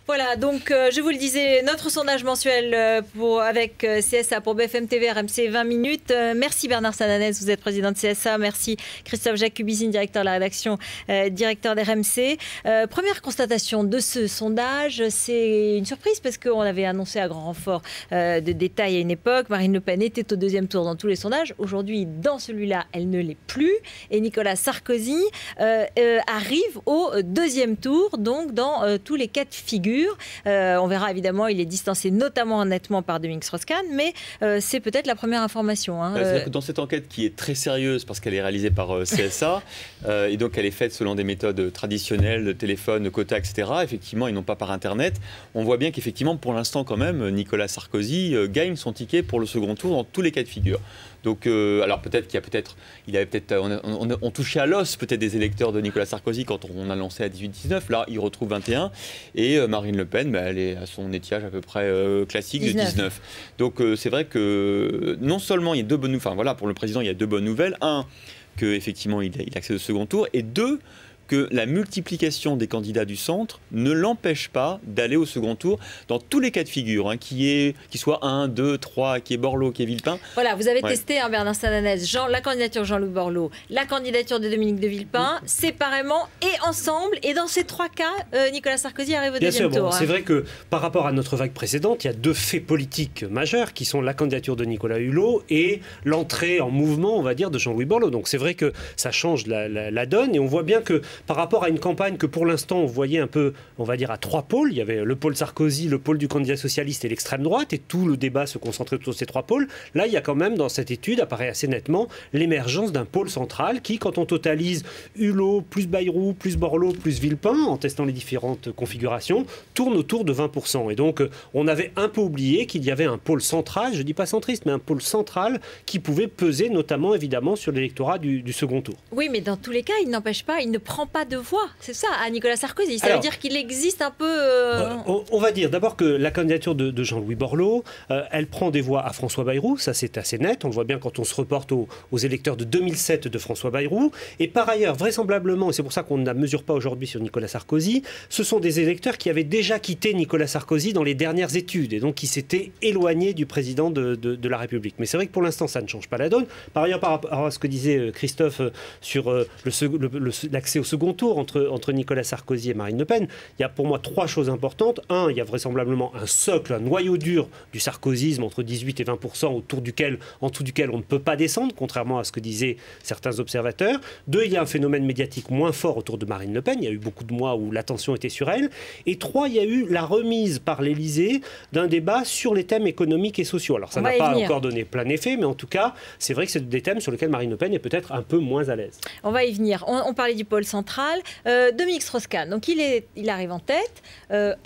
Voilà, donc je vous le disais, notre sondage mensuel avec CSA pour BFM TV, RMC 20 minutes. Merci Bernard Sananès, vous êtes président de CSA. Merci Christophe Jacubizine, directeur de la rédaction, directeur d'RMC. Première constatation de ce sondage, c'est une surprise parce qu'on avait annoncé à grand renfort de détails à une époque. Marine Le Pen était au deuxième tour dans tous les sondages. Aujourd'hui, dans celui-là, elle ne l'est plus. Et Nicolas Sarkozy arrive au deuxième tour, donc dans tous les cas de figure. On verra évidemment, il est distancé notamment nettement par Dominique Strauss-Kahn, mais c'est peut-être la première information. C'est-à-dire que dans cette enquête qui est très sérieuse parce qu'elle est réalisée par CSA et donc elle est faite selon des méthodes traditionnelles, de téléphone, de quota, etc. Effectivement, et non pas par Internet. On voit bien qu'effectivement, pour l'instant quand même, Nicolas Sarkozy gagne son ticket pour le second tour dans tous les cas de figure. Donc, alors peut-être on touchait à l'os peut-être des électeurs de Nicolas Sarkozy quand on a lancé à 18-19. Là, il retrouve 21 et Marine Le Pen, elle est à son étiage à peu près classique 19. De 19. Donc c'est vrai que non seulement il y a deux bonnes nouvelles, enfin voilà, pour le président il y a deux bonnes nouvelles. Un, qu'effectivement il accède au second tour, et deux, que la multiplication des candidats du centre ne l'empêche pas d'aller au second tour dans tous les cas de figure, qu'il soit 1, 2, 3, qui est Borloo, qui est Villepin. Voilà, vous avez testé, Bernard Sananès, la candidature de Jean-Luc Borloo, la candidature de Dominique de Villepin, séparément et ensemble. Et dans ces trois cas, Nicolas Sarkozy arrive au deuxième tour. C'est vrai que par rapport à notre vague précédente, il y a deux faits politiques majeurs qui sont la candidature de Nicolas Hulot et l'entrée en mouvement, on va dire, de Jean-Louis Borloo. Donc c'est vrai que ça change la donne, et on voit bien que par rapport à une campagne que pour l'instant on voyait un peu, on va dire, à trois pôles, il y avait le pôle Sarkozy, le pôle du candidat socialiste et l'extrême droite, et tout le débat se concentrait autour de ces trois pôles. Là, il y a quand même, dans cette étude, apparaît assez nettement l'émergence d'un pôle central qui, quand on totalise Hulot, plus Bayrou, plus Borloo, plus Villepin, en testant les différentes configurations, tourne autour de 20%. Et donc, on avait un peu oublié qu'il y avait un pôle central, je ne dis pas centriste, mais un pôle central qui pouvait peser notamment, évidemment, sur l'électorat du second tour. Oui, mais dans tous les cas, il n'empêche pas, il ne prend pas de voix, c'est ça, à Nicolas Sarkozy. Ça veut dire qu'il existe un peu... On va dire d'abord que la candidature de Jean-Louis Borloo, elle prend des voix à François Bayrou, ça c'est assez net, on le voit bien quand on se reporte aux électeurs de 2007 de François Bayrou, et par ailleurs, vraisemblablement, et c'est pour ça qu'on ne la mesure pas aujourd'hui sur Nicolas Sarkozy, ce sont des électeurs qui avaient déjà quitté Nicolas Sarkozy dans les dernières études, et donc qui s'étaient éloignés du président de la République. Mais c'est vrai que pour l'instant, ça ne change pas la donne. Par ailleurs, par rapport à ce que disait Christophe sur l'accès au second tour, entre Nicolas Sarkozy et Marine Le Pen, il y a pour moi trois choses importantes. Un, il y a vraisemblablement un socle, un noyau dur du sarkozysme entre 18 et 20%, en dessous duquel on ne peut pas descendre, contrairement à ce que disaient certains observateurs. Deux, il y a un phénomène médiatique moins fort autour de Marine Le Pen. Il y a eu beaucoup de mois où l'attention était sur elle. Et trois, il y a eu la remise par l'Élysée d'un débat sur les thèmes économiques et sociaux. Alors ça n'a pas encore donné plein effet, mais en tout cas, c'est vrai que c'est des thèmes sur lesquels Marine Le Pen est peut-être un peu moins à l'aise. On va y venir. On parlait du pôle central. Dominique Strauss-Kahn, donc il arrive en tête.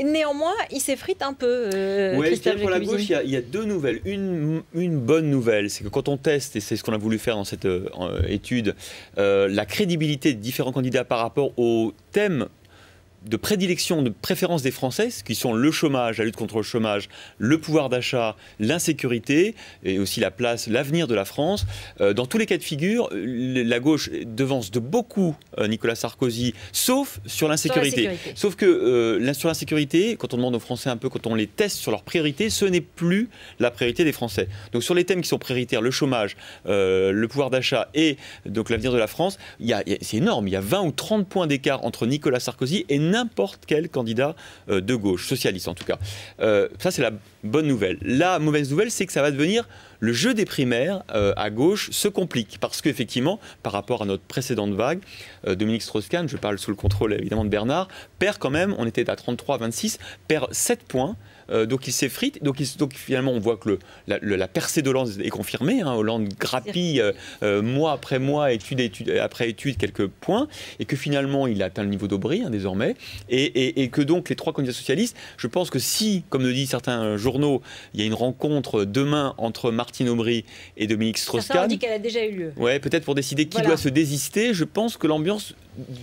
Néanmoins, il s'effrite un peu. Oui, pour la gauche, il y a deux nouvelles. Une bonne nouvelle, c'est que quand on teste, et c'est ce qu'on a voulu faire dans cette étude, la crédibilité des différents candidats par rapport au thème de prédilection, de préférence des Français, qui sont le chômage, la lutte contre le chômage, le pouvoir d'achat, l'insécurité, et aussi la place, l'avenir de la France. Dans tous les cas de figure, la gauche devance de beaucoup Nicolas Sarkozy, sauf sur l'insécurité. Sauf que sur l'insécurité, quand on demande aux Français un peu, quand on les teste sur leurs priorités, ce n'est plus la priorité des Français. Donc sur les thèmes qui sont prioritaires, le chômage, le pouvoir d'achat et donc l'avenir de la France, c'est énorme. Il y a 20 ou 30 points d'écart entre Nicolas Sarkozy et n'importe quel candidat de gauche, socialiste en tout cas. Ça, c'est la bonne nouvelle. La mauvaise nouvelle, c'est que ça va devenir le jeu des primaires à gauche se complique parce qu'effectivement, par rapport à notre précédente vague, Dominique Strauss-Kahn, je parle sous le contrôle évidemment de Bernard, perd quand même, on était à 33-26, perd 7 points. Donc il s'effrite. Donc finalement, on voit que la percée d'Hollande est confirmée. Hollande grappille mois après mois, étude après étude, quelques points. Et que finalement, il atteint le niveau d'Aubry désormais. Et que donc les trois candidats socialistes, je pense que si, comme le disent certains journaux, il y a une rencontre demain entre Martine Aubry et Dominique Strauss-Kahn. Ça, on dit qu'elle a déjà eu lieu. Ouais, peut-être pour décider qui doit se désister. Je pense que l'ambiance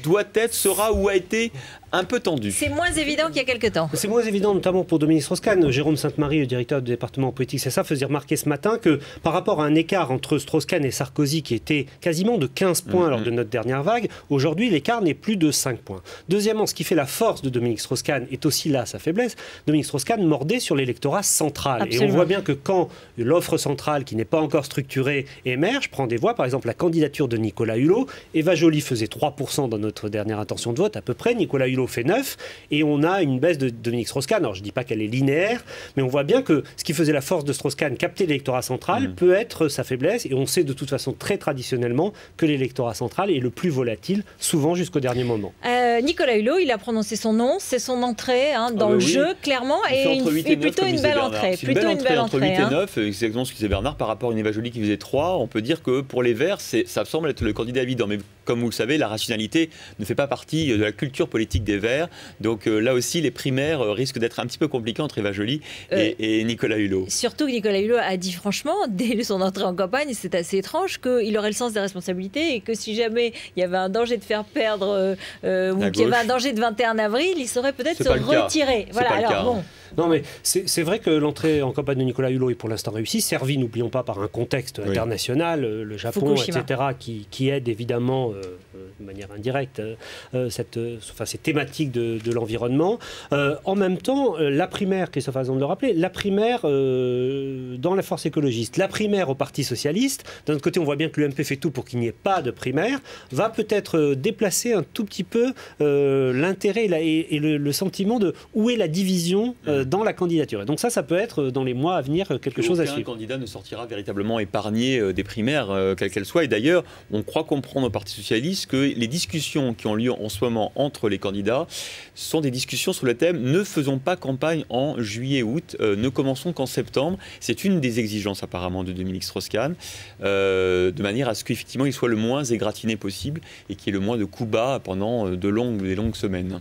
doit être, sera ou a été un peu tendu. C'est moins évident qu'il y a quelques temps. C'est moins évident, notamment pour Dominique Strauss-Kahn. Jérôme Sainte-Marie, le directeur du département politique CSA, faisait remarquer ce matin que par rapport à un écart entre Strauss-Kahn et Sarkozy qui était quasiment de 15 points lors de notre dernière vague, aujourd'hui l'écart n'est plus de 5 points. Deuxièmement, ce qui fait la force de Dominique Strauss-Kahn est aussi là sa faiblesse. Dominique Strauss-Kahn mordait sur l'électorat central. Absolument. Et on voit bien que quand l'offre centrale qui n'est pas encore structurée émerge, prend des voix, par exemple la candidature de Nicolas Hulot, Eva Joly faisait 3% dans notre dernière intention de vote à peu près, Nicolas Hulot fait 9%, et on a une baisse de Dominique Strauss-Kahn. Alors je ne dis pas qu'elle est linéaire, mais on voit bien que ce qui faisait la force de Strauss-Kahn, capter l'électorat central, peut être sa faiblesse, et on sait de toute façon très traditionnellement que l'électorat central est le plus volatile, souvent jusqu'au dernier moment. Nicolas Hulot, il a prononcé son nom, c'est son entrée dans le jeu, clairement, et plutôt une belle entrée. Plutôt une belle entrée, entre 8 et 9, c'est exactement ce que disait Bernard, par rapport à une Eva Joly qui faisait 3, on peut dire que pour les Verts, ça semble être le candidat évident, mais comme vous le savez, la rationalité ne fait pas partie de la culture politique des Verts, donc là aussi, les primaires risquent d'être un petit peu compliquées entre Eva Joly et Nicolas Hulot. Surtout que Nicolas Hulot a dit franchement, dès son entrée en campagne, c'est assez étrange qu'il aurait le sens des responsabilités et que si jamais il y avait un danger de faire perdre ou qu'il y avait un danger de 21 avril, il saurait peut-être se retirer. Voilà, alors bon. Non, mais c'est vrai que l'entrée en campagne de Nicolas Hulot est pour l'instant réussie, servie, n'oublions pas, par un contexte international, le Japon, Fukushima, etc., qui aide évidemment de manière indirecte ces thématiques de l'environnement. En même temps, la primaire, Christophe a raison de le rappeler, la primaire dans la force écologiste, la primaire au Parti socialiste, d'un autre côté on voit bien que l'UMP fait tout pour qu'il n'y ait pas de primaire, va peut-être déplacer un tout petit peu l'intérêt et le sentiment de où est la division dans la candidature. Et donc ça peut être dans les mois à venir quelque chose à suivre. Aucun candidat ne sortira véritablement épargné des primaires, quelles qu'elles soient. Et d'ailleurs, on croit comprendre au Parti socialiste que les discussions qui ont lieu en ce moment entre les candidats sont des discussions sur le thème « Ne faisons pas campagne en juillet-août, ne commençons qu'en septembre ». C'est une des exigences apparemment de Dominique Strauss-Kahn, de manière à ce qu'effectivement il soit le moins égratigné possible et qu'il y ait le moins de coups bas pendant des longues semaines.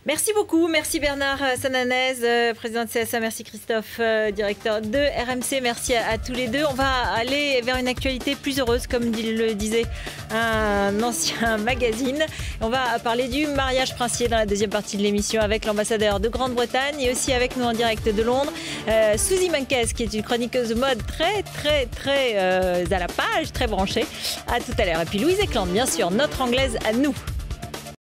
Merci beaucoup, merci Bernard Sananès, président de CSA, merci Christophe, directeur de RMC, merci à tous les deux. On va aller vers une actualité plus heureuse, comme le disait un ancien magazine. On va parler du mariage princier dans la deuxième partie de l'émission avec l'ambassadeur de Grande-Bretagne et aussi avec nous en direct de Londres, Suzy Menkes, qui est une chroniqueuse de mode très à la page, très branchée. À tout à l'heure. Et puis Louise Eklund, bien sûr, notre anglaise à nous.